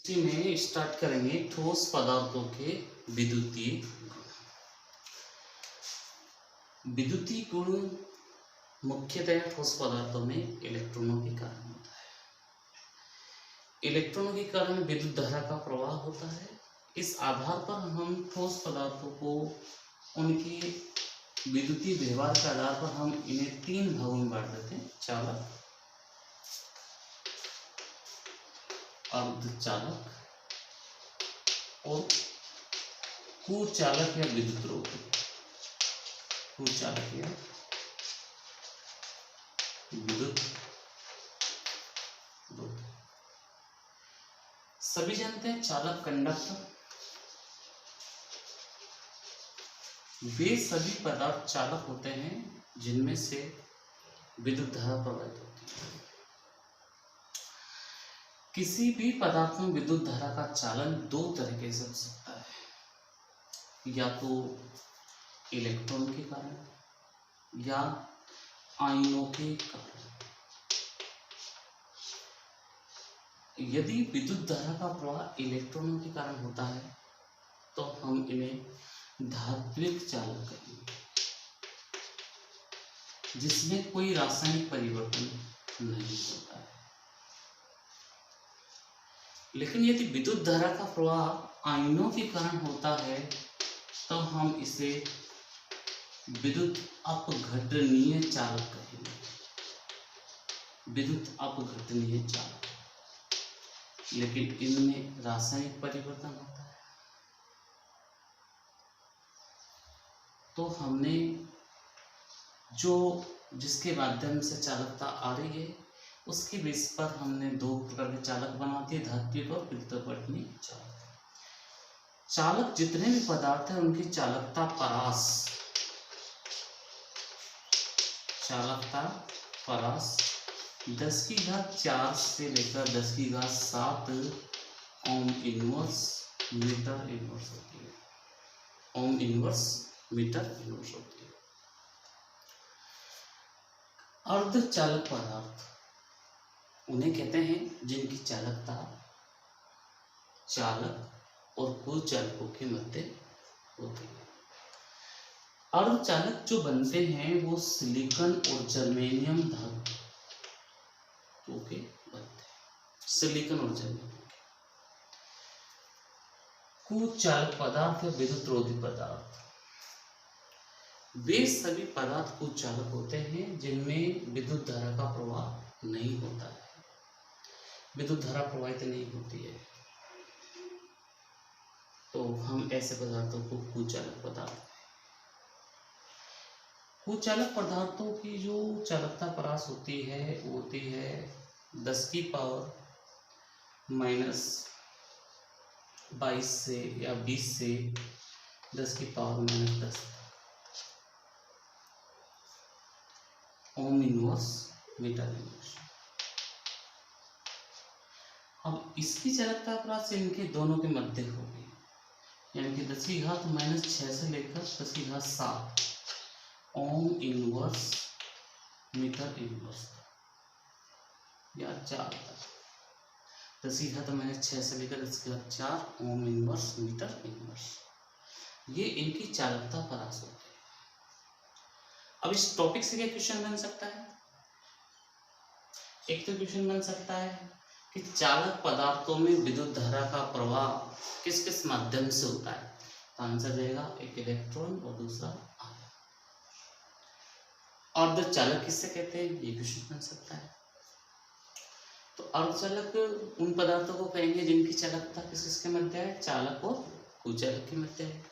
इसी में स्टार्ट करेंगे ठोस पदार्थों के विद्युतीय विद्युतीय गुण मुख्यतः ठोस पदार्थों में इलेक्ट्रॉनों के कारण होता है। इलेक्ट्रॉनों के कारण विद्युत धारा का प्रवाह होता है। इस आधार पर हम ठोस पदार्थों को उनके विद्युतीय व्यवहार के आधार पर हम इन्हें तीन भागों में बांट देते हैं: चालक, अर्धचालक और कुचालक या विद्युत रोधी। कुचालक या विद्युत रोधी। सभी जानते हैं चालक, कंडक्टर, वे सभी पदार्थ चालक होते हैं जिनमें से विद्युत धारा प्रवाहित होती है। किसी भी पदार्थ में विद्युत धारा का चालन दो तरीके से हो सकता है, या तो इलेक्ट्रॉन के कारण या आयनों के कारण। यदि विद्युत धारा का प्रवाह इलेक्ट्रॉनों के कारण होता है तो हम इन्हें धात्विक चालक कहेंगे, जिसमें कोई रासायनिक परिवर्तन नहीं होता है। लेकिन यदि विद्युत धारा का प्रवाह आयनों के कारण होता है तो हम इसे विद्युत अपघटनीय चालक कहेंगे। विद्युत अपघटनीय चालक, लेकिन इनमें रासायनिक परिवर्तन होता है। तो हमने जिसके माध्यम से चालकता आ रही है उसके बेस पर हमने दो प्रकार के चालक बना दिए: धात्विक और विद्युत अपघटनीय चालक। चालक जितने भी पदार्थ हैं उनकी चालकता परास 10⁴ से लेकर 10⁷ ओम इनवर्स मीटर इनवर्स होती है। ओम इनवर्स मीटर इनवर्स होती है। अर्धचालक पदार्थ उन्हें कहते हैं जिनकी चालकता चालक और कुचालकों के मध्य होती है। अर्धचालक जो बनते हैं वो सिलिकॉन और जर्मेनियम धातु के बनते हैं। सिलिकॉन और जर्मेनियम। कुचालक पदार्थ या विद्युत रोधी पदार्थ, वे सभी पदार्थ कुचालक होते हैं जिनमें विद्युत धारा का प्रवाह नहीं होता है, विद्युत धारा प्रवाहित नहीं होती है। तो हम ऐसे पदार्थों को कुचालक पदार्थ। कुचालक पदार्थों की जो चालकता परास होती है वो होती है 10⁻⁻22 से या 20 से 10⁻⁻10 ओम इनवर्स मीटर इनवर्स। अब इसकी चालकता परास इनके दोनों के मध्य होगी, यानी कि 10⁻⁻6 से लेकर 10⁷ ओम इनवर्स मीटर इनवर्स या 4 तक। 10⁻⁶ से लेकर 10⁴ ओम इनवर्स मीटर इनवर्स, ये इनकी चालकता परास होती है। अब इस टॉपिक से क्या क्वेश्चन बन सकता है? एक तो क्वेश्चन बन सकता है कि चालक पदार्थों में विद्युत धारा का प्रवाह किस किस माध्यम से होता है। तो आंसर रहेगा एक इलेक्ट्रॉन और दूसरा आयन। अर्धचालक किससे कहते हैं, ये क्वेश्चन बन सकता है। तो अर्धचालक उन पदार्थों को कहेंगे जिनकी चालकता किस किसके मध्य है, चालक और कुचालक के मध्य है।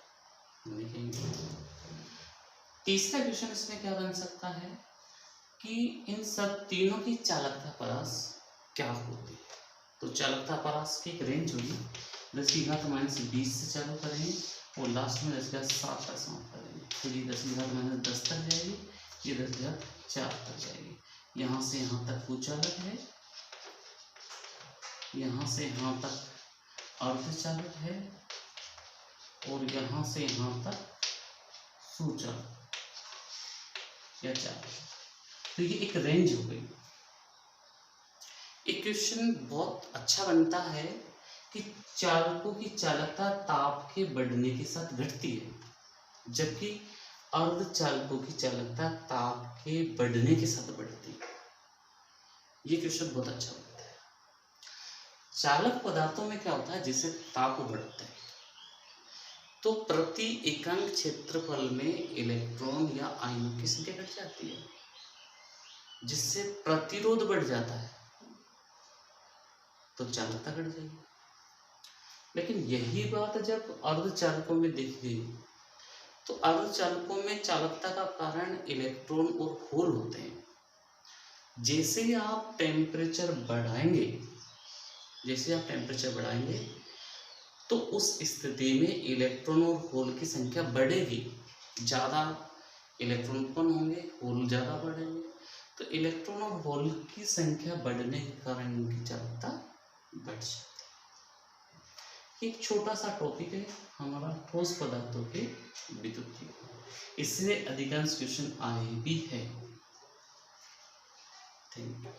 तीसरा क्वेश्चन इसमें क्या बन सकता है कि इन सब तीनों की चालकता परास क्या होती है। तो चालकता परास की एक रेंज होगी, 10⁻⁻20 से चालू करेंगे और लास्ट में 10⁷ तक समाप्त करेंगे। फिर ये 10⁻⁻10 तक जाएगी, ये 10⁴ तक जाएगी। यहाँ से यहाँ तक कुचालक है, यहाँ से यहाँ तक अर्धचालक है और यहाँ से यहाँ तक सुचालक या चालक। तो ये एक रेंज हो गई। एक क्वेश्चन बहुत अच्छा बनता है कि चालकों की चालकता ताप के बढ़ने के साथ घटती है, जबकि अर्धचालकों की चालकता ताप के बढ़ने के साथ बढ़ती है। ये क्वेश्चन बहुत अच्छा होता है। चालक पदार्थों में क्या होता है, जैसे ताप बढ़ता है तो प्रति इकाई क्षेत्रफल में इलेक्ट्रॉन या आयनों की संख्या घट जाती है, जिससे प्रतिरोध बढ़ जाता है, तो चालकता घट जाएगी। लेकिन यही बात जब अर्धचालकों में देखी गई, तो अर्धचालकों में चालकता का कारण इलेक्ट्रॉन और होल होते हैं। जैसे ही आप टेम्परेचर बढ़ाएंगे, तो उस स्थिति में इलेक्ट्रॉन और होल की संख्या बढ़ेगी। ज़्यादा इलेक्ट्रॉन उत्पन्न होंगे, होल ज़्यादा बढ़ेंगे, तो इलेक्ट्रॉन और होल की संख्या बढ़ने के कारण इनकी चालकता बढ़ जाती है। एक छोटा सा टॉपिक है हमारा ठोस पदार्थों के विद्युतीय, इससे अधिकांश क्वेश्चन आए भी है। Thank you.